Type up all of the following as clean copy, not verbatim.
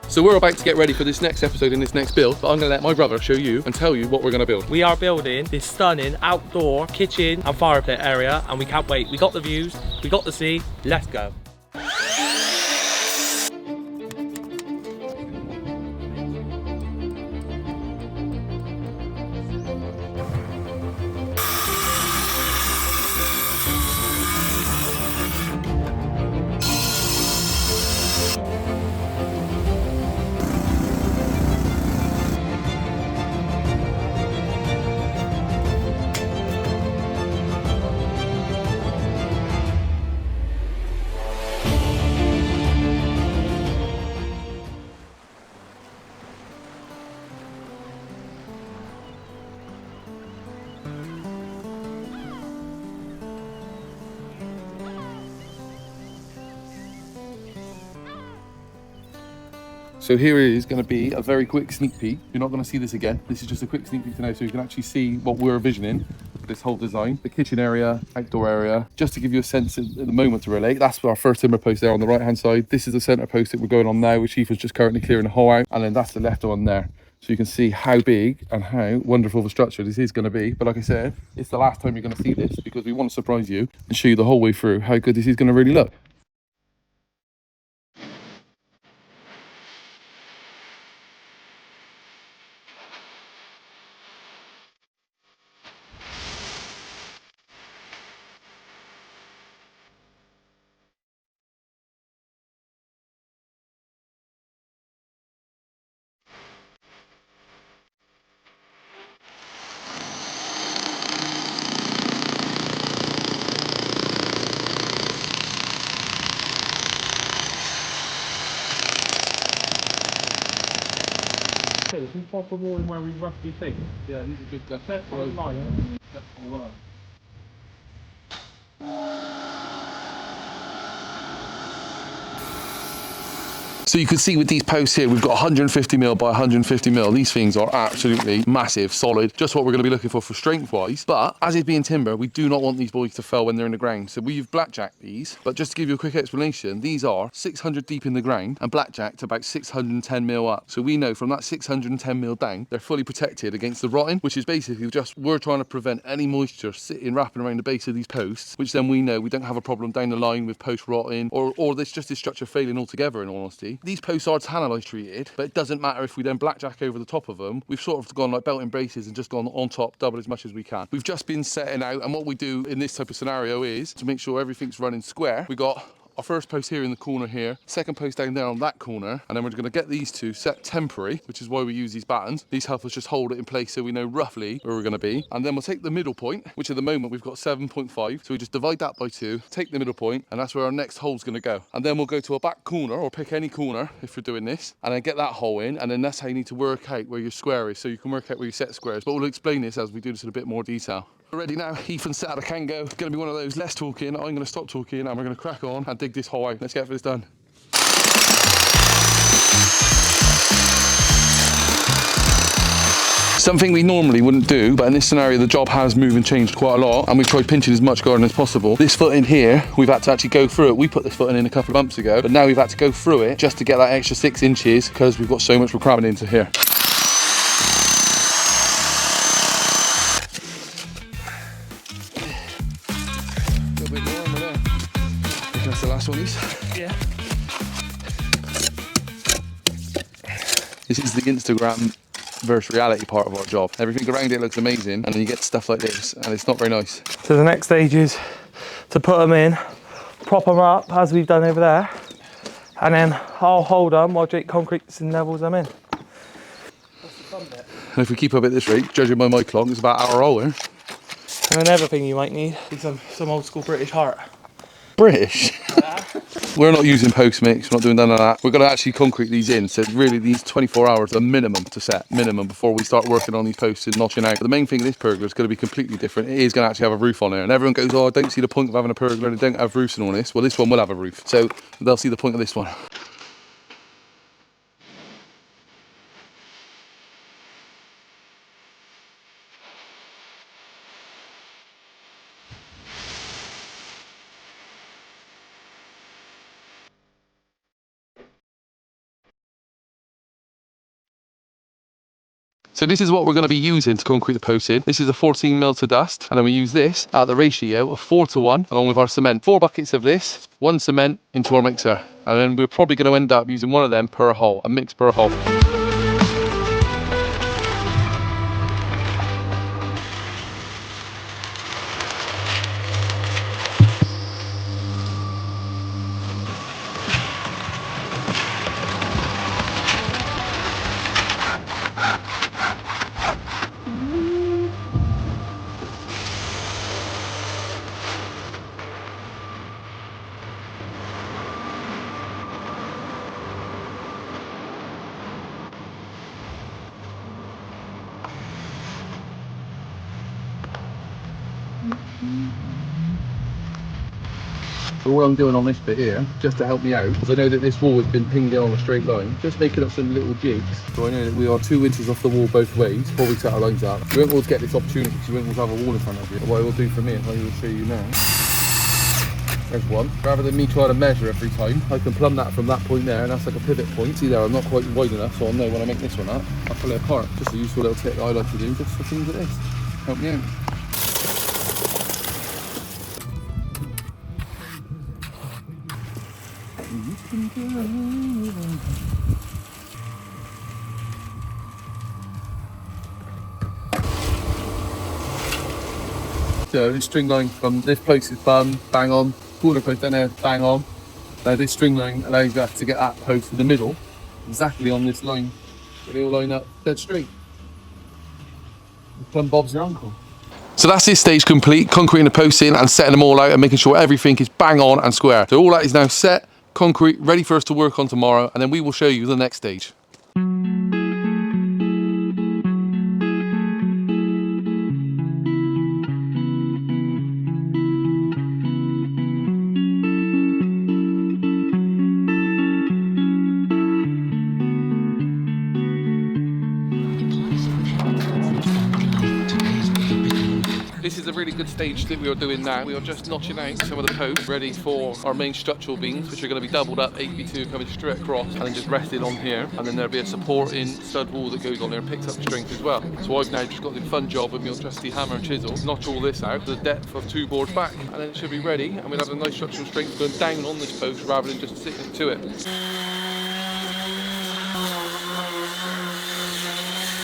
So we're about to get ready for this next episode in this next build, but I'm gonna let my brother show you and tell you what we're gonna build. We are building this stunning outdoor kitchen and fire pit area, and we can't wait. We got the views, we got the sea, let's go. So here is going to be a very quick sneak peek. You're not going to see this again. This is just a quick sneak peek today so you can actually see what we're envisioning for this whole design. The kitchen area, outdoor area, just to give you a sense at the moment to relate. That's our first timber post there on the right hand side. This is the centre post that we're going on now, which Chief is just currently clearing the hole out. And then that's the left one there. So you can see how big and how wonderful the structure this is going to be. But like I said, it's the last time you're going to see this because we want to surprise you and show you the whole way through how good this is going to really look. Okay, this is proper walling where we roughly think. Yeah, these are good guys. That's what I like. So you can see with these posts here, we've got 150mm by 150mm. These things are absolutely massive, solid, just what we're going to be looking for strength-wise. But as is being timber, we do not want these boys to fail when they're in the ground. So we've blackjacked these, but just to give you a quick explanation, these are 600 deep in the ground and blackjacked about 610mm up. So we know from that 610mm down, they're fully protected against the rotting, which is basically just, we're trying to prevent any moisture sitting, wrapping around the base of these posts, which then we know we don't have a problem down the line with post rotting or this structure failing altogether, in all honesty. These posts are tantalite treated, but it doesn't matter if we then blackjack over the top of them. We've sort of gone like belt and braces and just gone on top double as much as we can. We've just been setting out, and what we do in this type of scenario is to make sure everything's running square. We got our first post here in the corner here, second post down there on that corner, and then we're going to get these two set temporary, which is why we use these battens. These help us just hold it in place so we know roughly where we're going to be. And then we'll take the middle point, which at the moment we've got 7.5, so we just divide that by 2, take the middle point, and that's where our next hole's going to go. And then we'll go to a back corner, or pick any corner if you're doing this, and then get that hole in, and then that's how you need to work out where your square is, so you can work out where your set square is. But we'll explain this as we do this in a bit more detail. We're ready now. Ethan set out a can go. Going to be one of those less talking. I'm going to stop talking and we're going to crack on and dig this hole out. Let's get this done. Something we normally wouldn't do, but in this scenario the job has moved and changed quite a lot, and we've tried pinching as much garden as possible. This foot in here, we've had to actually go through it. We put this foot in a couple of months ago, but now we've had to go through it just to get that extra 6 inches because we've got so much we're cramming into here. That's the last one, Yeah. This is the Instagram versus reality part of our job. Everything around it looks amazing, and then you get stuff like this, and it's not very nice. So the next stage is to put them in, prop them up as we've done over there, and then I'll hold them while Jake concretes and levels them in. What's the fun bit? And if we keep up at this rate, judging by my clock, it's about an hour roll, eh? And another thing you might need is some old school British heart. British? We're not using post mix, we're not doing none of that. We're going to actually concrete these in, so really these 24 hours are minimum to set, minimum, before we start working on these posts and notching out. But the main thing in this pergola is going to be completely different. It is going to actually have a roof on it, and everyone goes, oh, I don't see the point of having a pergola, they don't have roofs and all this. Well, this one will have a roof, so they'll see the point of this one. So this is what we're going to be using to concrete the post in. This is a 14mm to dust, and then we use this at the ratio of 4:1 along with our cement. 4 buckets of this, 1 cement into our mixer, and then we're probably going to end up using one of them per hole, a mix per hole. So what I'm doing on this bit here, just to help me out, because I know that this wall has been pinged in on a straight line, just making up some little jigs. So I know that we are 2 inches off the wall both ways before we set our lines up. We won't always get this opportunity because we won't always have a wall in front of you. What I will do for me is I will show you now. There's one. Rather than me trying to measure every time, I can plumb that from that point there, and that's like a pivot point. See there, I'm not quite wide enough, so I'll know when I make this one up, I'll pull it apart. Just a useful little tip that I like to do, just for things like this. Help me out. So this string line from this post is bang on, corner post down there, bang on. Now this string line allows us to get that post in the middle, exactly on this line. So they all line up dead straight. Plumb Bob's your uncle. So that's this stage complete, concreting the posts in and setting them all out and making sure everything is bang on and square. So all that is now set, concrete, ready for us to work on tomorrow, and then we will show you the next stage. This is a really good stage that we are doing now. We are just notching out some of the posts ready for our main structural beams, which are going to be doubled up 8x2 coming straight across and then just rested on here. And then there'll be a supporting stud wall that goes on there and picks up the strength as well. So I've now just got the fun job with my trusty hammer and chisel, notch all this out to the depth of 2 boards back, and then it should be ready, and we'll have a nice structural strength going down on this post rather than just sitting to it.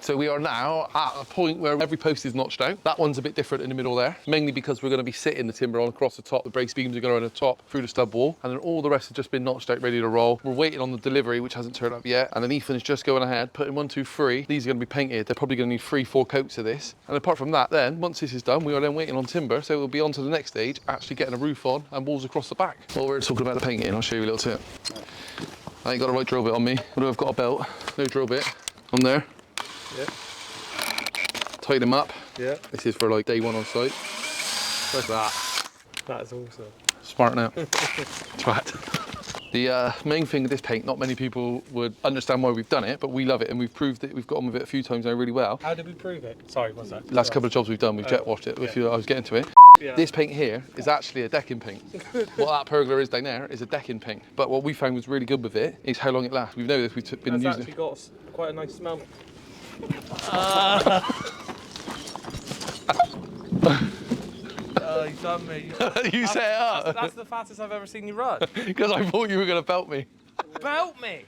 So we are now at a point where every post is notched out. That one's a bit different in the middle there, mainly because we're going to be sitting the timber on across the top. The brace beams are going on the top through the stud wall, and then all the rest have just been notched out, ready to roll. We're waiting on the delivery, which hasn't turned up yet, and then Ethan is just going ahead, putting 1, 2, 3. These are going to be painted. They're probably going to need 3, 4 coats of this. And apart from that, then once this is done, we are then waiting on timber, so we'll be on to the next stage, actually getting a roof on and walls across the back. While we're talking about the painting, I'll show you a little tip. I ain't got a right drill bit on me, although I've got a belt. No drill bit on there. Yeah. Tighten them up. Yeah. This is for like day 1 on site. Like that. That is awesome. Smart now. Twat. The main thing with this paint, not many people would understand why we've done it, but we love it and we've proved it. We've got on with it a few times now really well. How did we prove it? Sorry, what's that? Last couple of jobs we've done, we've jet washed it. Yeah. I was getting to it. Yeah. This paint here is actually a decking paint. What that pergola is down there is a decking paint. But what we found was really good with it is how long it lasts. We've noticed we've been It's using actually got quite a nice smell. Oh, you done me. You set it up. That's the fastest I've ever seen you run. Because I thought you were going to belt me. Belt me!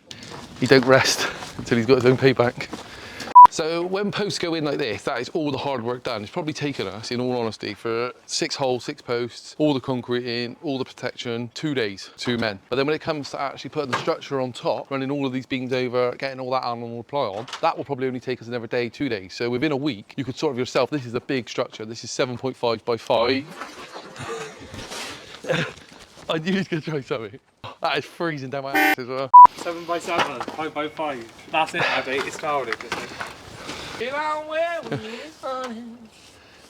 He don't rest until he's got his own payback. So when posts go in like this, that is all the hard work done. It's probably taken us, in all honesty, for 6 holes, 6 posts, all the concrete in, all the protection, 2 days, 2 men. But then when it comes to actually putting the structure on top, running all of these beams over, getting all that animal ply on, that will probably only take us another day, 2 days. So within a week, you could sort of yourself, this is a big structure. This is 7.5 by 5. I knew he was going to try something. That is freezing down my ass as well. 7 by 7, 5 by 5. That's it, Abby. It's started.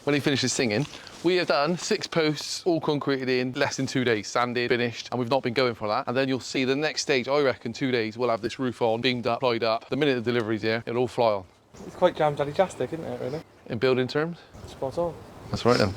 When he finishes singing, we have done 6 posts, all concreted in, less than 2 days, sanded, finished, and we've not been going for that. And then you'll see the next stage, I reckon 2 days, we'll have this roof on, beamed up, plied up. The minute the delivery's here, it'll all fly on. It's quite jam-jelly-jastic, isn't it, really? In building terms? Spot on. That's right then.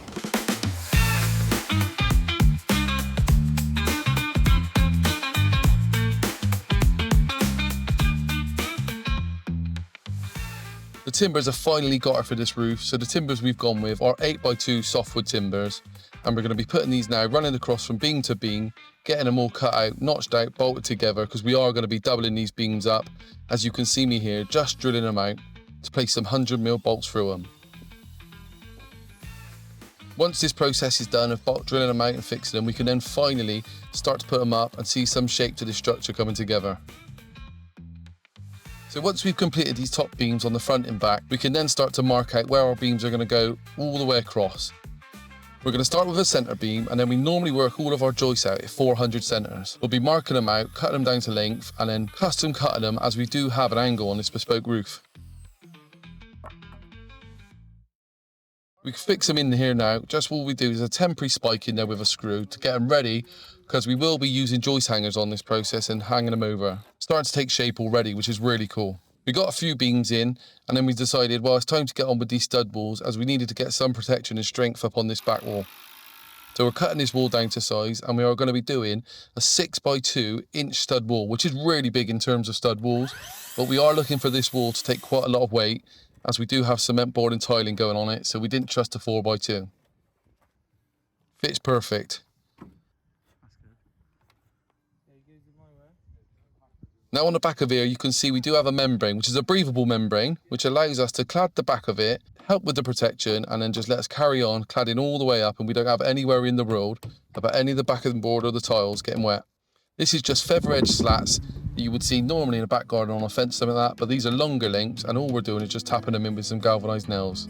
The timbers have finally got her for this roof. So the timbers we've gone with are 8x2 softwood timbers. And we're going to be putting these now, running across from beam to beam, getting them all cut out, notched out, bolted together, because we are going to be doubling these beams up. As you can see me here, just drilling them out to place some 100mm bolts through them. Once this process is done of bolt drilling them out and fixing them, we can then finally start to put them up and see some shape to the structure coming together. So once we've completed these top beams on the front and back, we can then start to mark out where our beams are going to go all the way across. We're going to start with a centre beam, and then we normally work all of our joists out at 400 centres. We'll be marking them out, cutting them down to length, and then custom cutting them as we do have an angle on this bespoke roof. We can fix them in here now. Just what we do is a temporary spike in there with a screw to get them ready, because we will be using joist hangers on this process and hanging them over. Starting to take shape already, which is really cool. We got a few beams in, and then we decided, well, it's time to get on with these stud walls, as we needed to get some protection and strength up on this back wall. So we're cutting this wall down to size, and we are going to be doing a 6x2 inch stud wall, which is really big in terms of stud walls, but we are looking for this wall to take quite a lot of weight, as we do have cement board and tiling going on it, so we didn't trust a 4x2. Fits perfect. Now on the back of here, you can see we do have a membrane, which is a breathable membrane, which allows us to clad the back of it, help with the protection, and then just let us carry on cladding all the way up, and we don't have anywhere in the world about any of the back of the board or the tiles getting wet. This is just feather edge slats that you would see normally in a back garden on a fence, something like that, but these are longer lengths, and all we're doing is just tapping them in with some galvanised nails.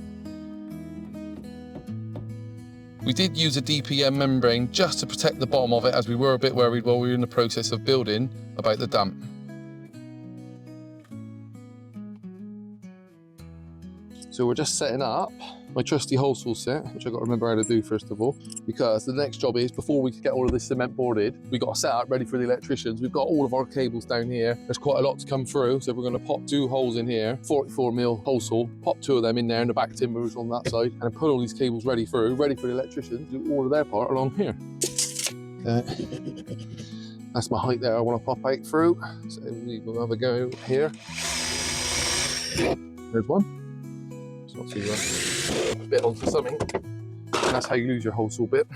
We did use a DPM membrane just to protect the bottom of it, as we were a bit worried while we were in the process of building about the damp. So we're just setting up my trusty hole saw set, which I've got to remember how to do first of all, because the next job is, before we can get all of this cement boarded, we've got to set up ready for the electricians. We've got all of our cables down here. There's quite a lot to come through, so we're going to pop 2 holes in here, 44mm hole saw, pop 2 of them in there, and the back timbers on that side, and put all these cables ready through, ready for the electricians to do all of their part along here. That's my height there I want to pop out through, so we will have a go here. There's one. Not too rough. A bit onto something. And that's how you lose your hole saw bit.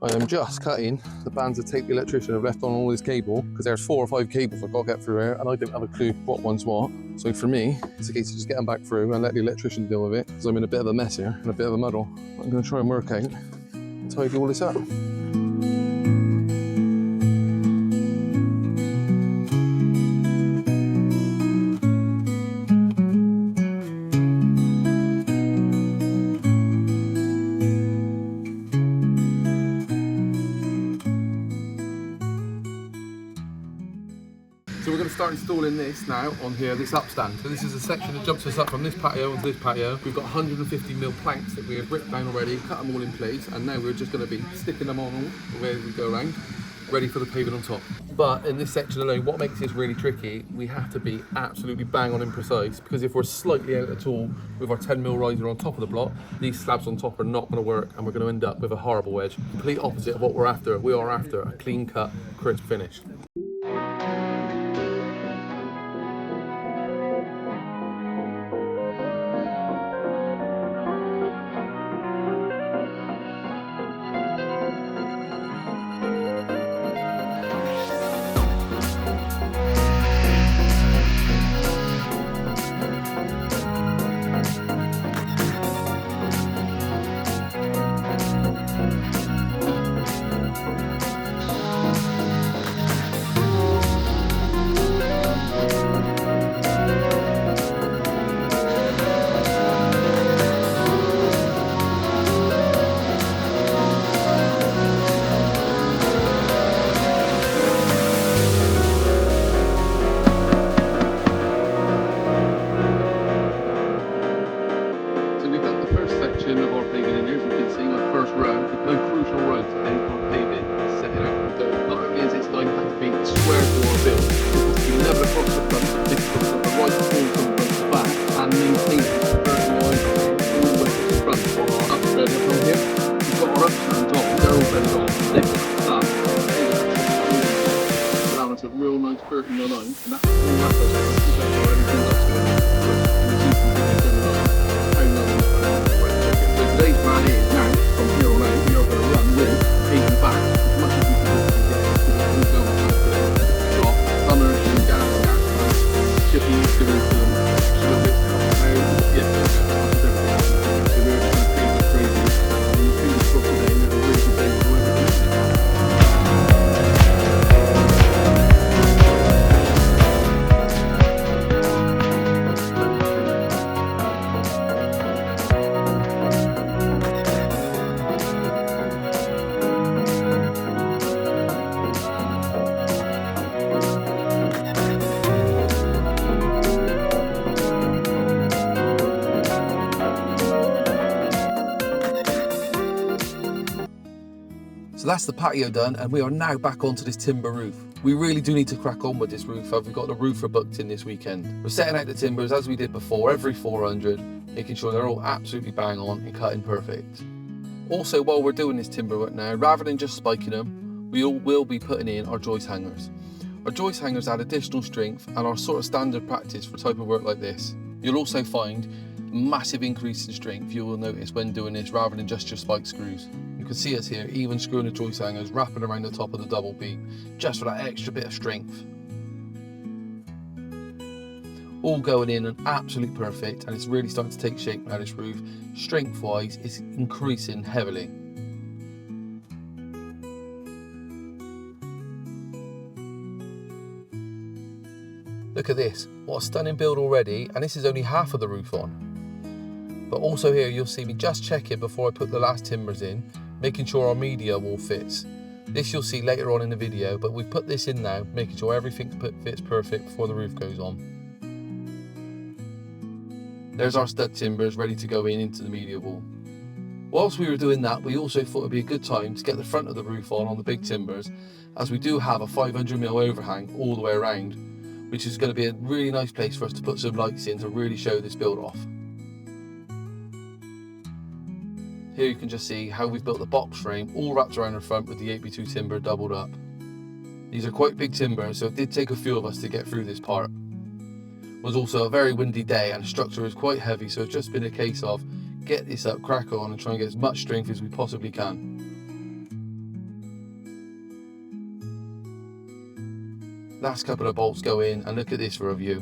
I am just cutting the bands of tape the electrician have left on all this cable, because there's 4 or 5 cables I've got to get through here, and I don't have a clue what one's what. So for me, it's a case of just getting back through and let the electrician deal with it, because I'm in a bit of a mess here and a bit of a muddle. I'm going to try and work out and tidy all this up. So we're going to start installing this now on here, this upstand. So this is a section that jumps us up from this patio onto this patio. We've got 150mm planks that we have ripped down already, cut them all in place, and now we're just going to be sticking them on all the way as we go around, ready for the paving on top. But in this section alone, what makes this really tricky, we have to be absolutely bang on and precise, because if we're slightly out at all with our 10mm riser on top of the block, these slabs on top are not going to work, and we're going to end up with a horrible wedge. Complete opposite of what we're after. We are after a clean cut, crisp finish. Real nice 30mm, and that's all that does. So that's the patio done, and we are now back onto this timber roof. We really do need to crack on with this roof, as we've got the roofer booked in this weekend. We're setting out the timbers as we did before, every 400, making sure they're all absolutely bang on and cutting perfect. Also, while we're doing this timber work now, rather than just spiking them, we all will be putting in our joist hangers. Our joist hangers add additional strength and are sort of standard practice for type of work like this. You'll also find massive increase in strength you will notice when doing this rather than just your spike screws. You can see us here even screwing the joist hangers, wrapping around the top of the double beam just for that extra bit of strength. All going in and absolutely perfect, and it's really starting to take shape now. This roof, strength wise, is increasing heavily. Look at this, what a stunning build already, and this is only half of the roof on. But also here you'll see me just checking before I put the last timbers in, making sure our media wall fits. This you'll see later on in the video, but we've put this in now, making sure everything fits perfect before the roof goes on. There's our stud timbers ready to go into the media wall. Whilst we were doing that, we also thought it'd be a good time to get the front of the roof on the big timbers, as we do have a 500mm overhang all the way around, which is going to be a really nice place for us to put some lights in to really show this build off. Here you can just see how we've built the box frame all wrapped around the front with the 8x2 timber doubled up. These are quite big timbers, so it did take a few of us to get through this part. It was also a very windy day and the structure is quite heavy, so it's just been a case of get this up, crack on and try and get as much strength as we possibly can. Last couple of bolts go in, and look at this for a view.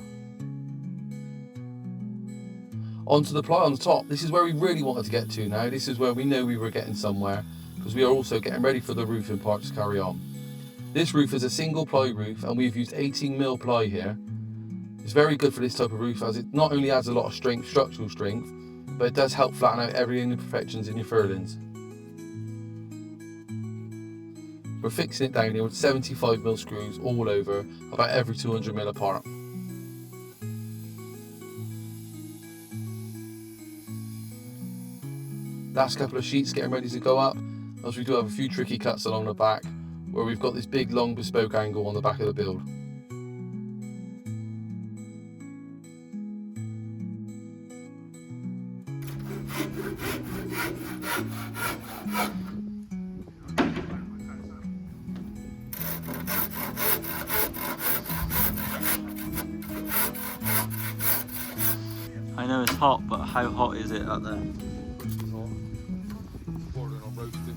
Onto the ply on the top. This is where we really wanted to get to now. This is where we know we were getting somewhere, because we are also getting ready for the roofing part to carry on. This roof is a single ply roof, and we've used 18mm ply here. It's very good for this type of roof, as it not only adds a lot of strength, structural strength, but it does help flatten out every imperfections in your furlings. We're fixing it down here with 75mm screws all over, about every 200mm apart. Last couple of sheets getting ready to go up, as we do have a few tricky cuts along the back, where we've got this big long bespoke angle on the back of the build. I know it's hot, but how hot is it up there? Bordering on roasting.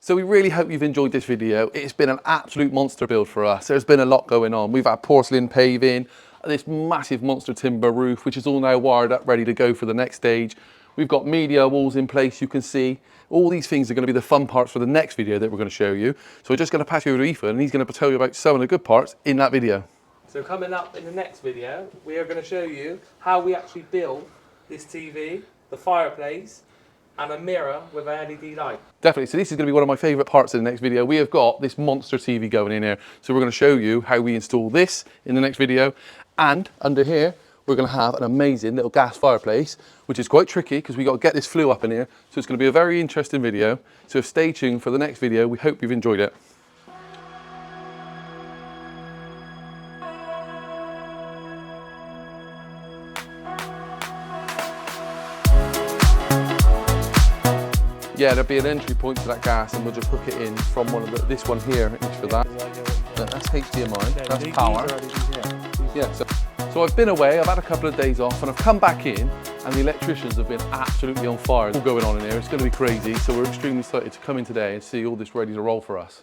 So we really hope you've enjoyed this video. It's been an absolute monster build for us. There's been a lot going on. We've had porcelain paving, this massive monster timber roof, which is all now wired up, ready to go for the next stage. We've got media walls in place, you can see. All these things are going to be the fun parts for the next video that we're going to show you. So we're just going to pass you over to Ethan, and he's going to tell you about some of the good parts in that video. So coming up in the next video, we are going to show you how we actually build this TV, the fireplace, and a mirror with an LED light. Definitely, so this is going to be one of my favourite parts of the next video. We have got this monster TV going in here. So we're going to show you how we install this in the next video. And under here, we're going to have an amazing little gas fireplace, which is quite tricky because we've got to get this flue up in here. So it's going to be a very interesting video. So stay tuned for the next video. We hope you've enjoyed it. Yeah, there'll be an entry point to that gas, and we'll just hook it in from one of this one here is for that. That's HDMI, that's power. Yeah, so I've been away, I've had a couple of days off, and I've come back in, and the electricians have been absolutely on fire. All going on in here, it's going to be crazy, so we're extremely excited to come in today and see all this ready to roll for us.